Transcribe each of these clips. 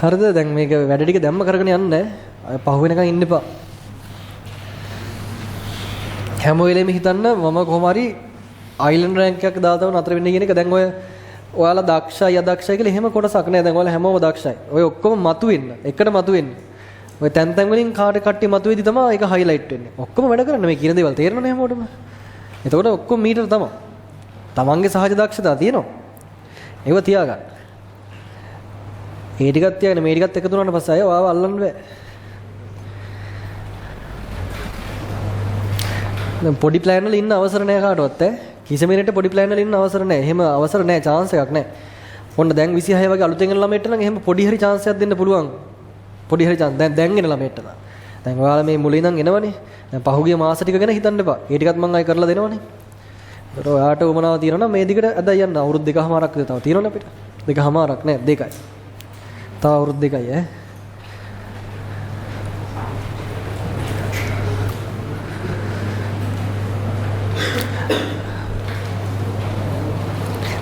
හරිද? දැන් මේක වැඩ ටික දැම්ම කරගෙන යන්න. අය පහු වෙනකන් ඉන්න එපා. හැම වෙලෙම හිතන්න මම කොහොම හරි අයිලන්ඩ් රෑන්ක් එකක් දාතව නතර වෙන්න කියන එක. දැන් ඔයාලා දක්ෂයි අදක්ෂයි කියලා එහෙම කොටසක් නෑ. දැන් ඔයාලා හැමෝම දක්ෂයි. ඔය ඔක්කොම මතුවෙන්න. එකට මතුවෙන්න. ඔය තැන් වලින් කට්ටිය මතුවේදී තමයි ඒක හයිලයිට් වෙන්නේ. ඔක්කොම වැඩ කරන්න මේ කියන දේවල් තේරෙනවනේ හැමෝටම. එතකොට ඔක්කොම මීටර තමයි. තමන්ගේ සහජ දක්ෂතා තියෙනවා. ඒව තියාගන්න. ඒ ටිකත් තියාගෙන මේ ටිකත් එකතු වුණාට පස්සේ අය ඔයාව අල්ලන්න බෑ. දැන් පොඩි ප්ලෑන් වල ඉන්න අවසර නැහැ කාටවත් ඈ. කිසිම කෙනෙක්ට පොඩි ප්ලෑන් වල ඉන්න අවසර නැහැ. එහෙම අවසර නැහැ, chance එකක් නැහැ. ඔන්න දැන් 26 වගේ අලුතෙන් එන ළමයට නම් එහෙම පොඩි හරි chance එකක් දෙන්න පුළුවන්. පොඩි හරි chance. දැන් එන ළමයට නම්. දැන් ඔයාලා මේ මුලින් ඉඳන් එනවනේ. දැන් පහුගිය මාස ටික ගැන හිතන්න එපා. ඒ ටිකත් මම අය කරලා දෙනවනේ. ඒකට ඔයාට උමනාව තියෙනවා නම් මේ දිගට අදයි යන්න. අවුරුදු දෙකමාරක් විතර තව තියෙනවනේ අපිට. දෙකමාරක් නෑ, දෙකයි. තව අවුරුදු දෙකයි ඈ.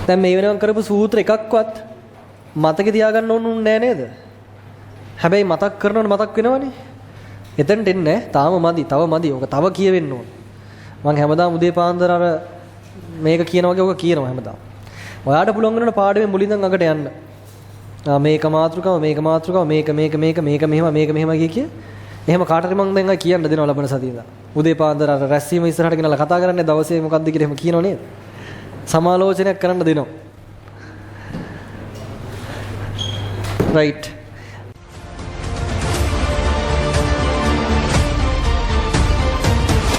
දැන් මේ වෙනකන් කරපු සූත්‍ර එකක්වත් මතකේ තියාගන්න ඕනුන්නේ නෑ නේද? හැබැයි මතක් කරනකොට මතක් වෙනවනේ. එතනට එන්නේ තාම මදි, තව මදි. ඔක තව කියවෙන්න ඕන. මම හැමදාම උදේ පාන්දර අර මේක කියන වගේ ඔක කියනවා හැමදාම. ඔයාට පුළුවන් වෙනවනේ පාඩමේ මුලින් ඉඳන් අගට යන්න. මේක මාතෘකාව, මේක මාතෘකාව, මේක මෙහෙම කිය. එහෙම කාටරි මම දැන් අය කියන්න දෙනවා ලබන සතියේ ඉඳන්. උදේ පාන්දර අර රැස්වීම ඉස්සරහට ගෙනලා කතා කරන්නේ දවසේ මොකක්ද කියලා එහෙම කියනව නේද? සමාලෝචනයක් කරන්න දෙනවා. right